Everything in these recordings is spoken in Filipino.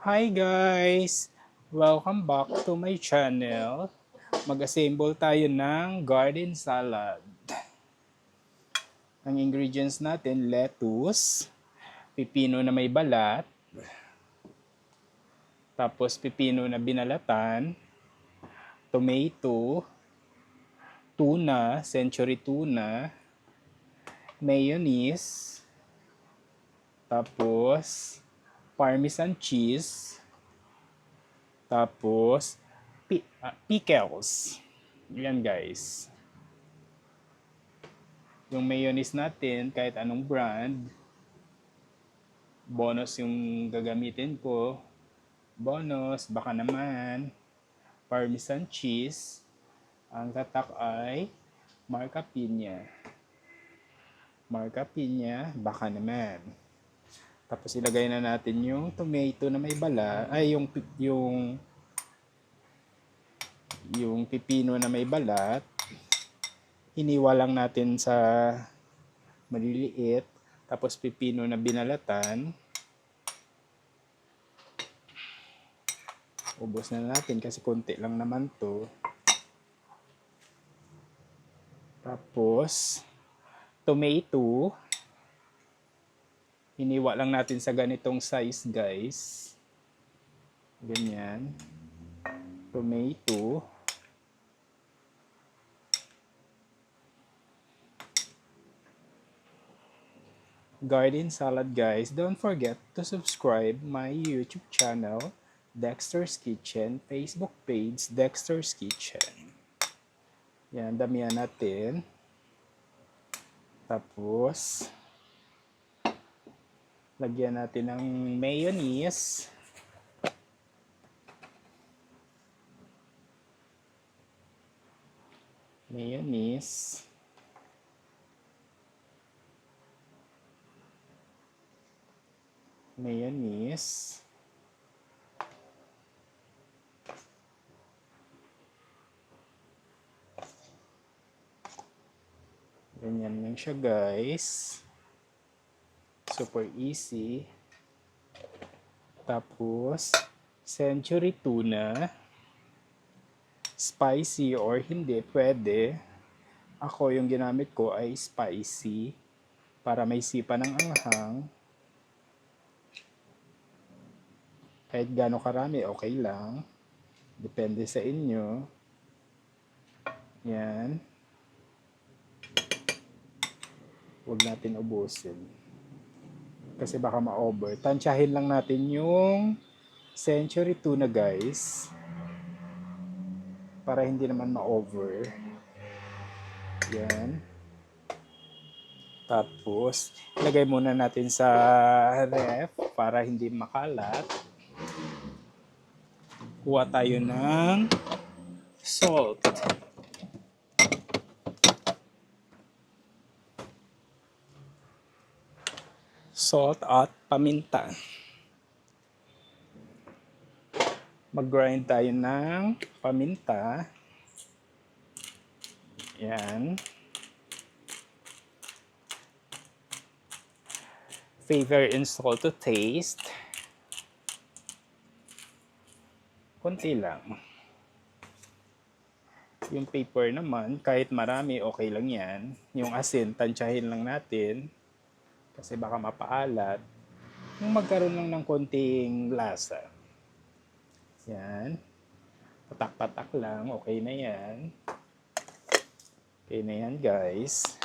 Hi guys! Welcome back to my channel. Mag-assemble tayo ng garden salad. Ang ingredients natin, lettuce, pipino na may balat, tapos pipino na binalatan, tomato, tuna, century tuna, mayonnaise, tapos parmesan cheese, tapos pickles. Yan guys. Yung mayonnaise natin, kahit anong brand, bonus yung gagamitin ko. Bonus, baka naman, parmesan cheese. Ang tatak ay Marca Piña. Marca Piña, baka naman. Tapos ilagay na natin yung tomato na may bala, ay yung pipino na may balat. Hiniwa lang natin sa maliliit. Tapos pipino na binalatan. Ubos na natin kasi konti lang naman to. Tapos, tomato. Hiniwa lang natin sa ganitong size guys. Ganyan. Tomato. Garden salad guys. Don't forget to subscribe my YouTube channel, Dexter's Kitchen, Facebook page, Dexter's Kitchen. Yan, damihan natin. Tapos, lagyan natin ng mayonnaise. Mayonnaise. Mayonnaise. Ganyan lang siya guys. Super easy. Tapos, century tuna. Spicy or hindi, pwede. Ako, yung ginamit ko ay spicy. Para may sipa ng anghang. Kahit gaano karami, okay lang. Depende sa inyo. Yan. Huwag natin ubusin. Kasi baka ma-over. Tansyahin lang natin yung century tuna guys. Para hindi naman ma-over. Yan. Tapos, ilagay muna natin sa ref para hindi makalat. Kuha tayo ng salt. Salt at paminta. Mag-grind tayo ng paminta. Yan. Flavor and salt to taste. Konti lang. Yung paper naman, kahit marami, okay lang yan. Yung asin, tansyahin lang natin. Kasi baka mapaalat. Yung magkaroon lang ng konting lasa. Yan. Patak-patak lang. Okay na yan. Okay na yan, guys.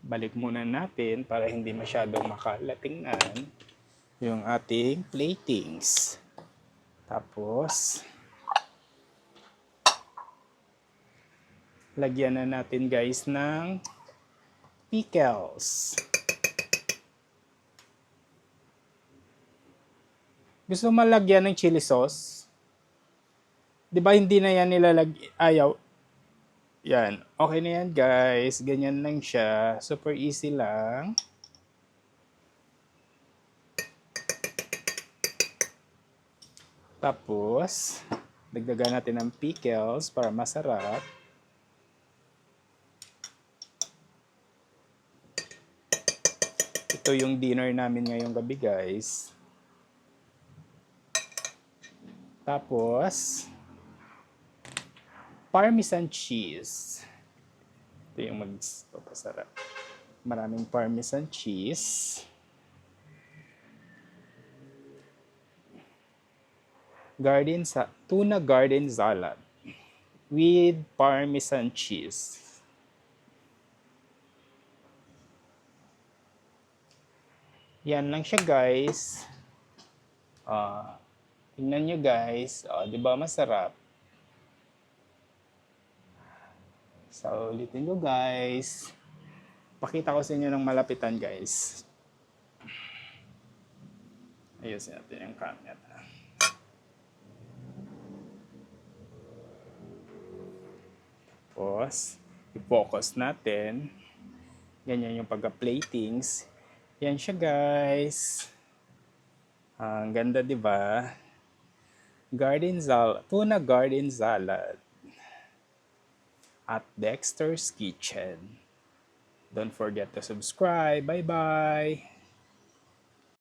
Balik muna natin para hindi masyadong makalatingnan yung ating platings. Tapos, lagyan na natin guys ng pickles. Gusto malagyan ng chili sauce? Di ba hindi na yan ayaw? Yan. Okay na yan guys. Ganyan lang siya. Super easy lang. Tapos, dagdagan natin ng pickles para masarap. ito yung dinner namin ngayong gabi, guys. Tapos, Parmesan cheese. Ito yung magpapasarap. Maraming Parmesan cheese. Tuna garden salad with Parmesan cheese. Yan lang siya, guys. Tingnan nyo, guys. Di ba masarap? So, ulitin ko, guys. Pakita ko sa inyo ng malapitan, guys. Ayusin natin yung camera. Tapos, i-focus natin. Ganyan yung pagka-platings. Yan siya, guys. Ang ganda, di ba? Tuna garden salad at Dexter's Kitchen. Don't forget to subscribe. Bye-bye!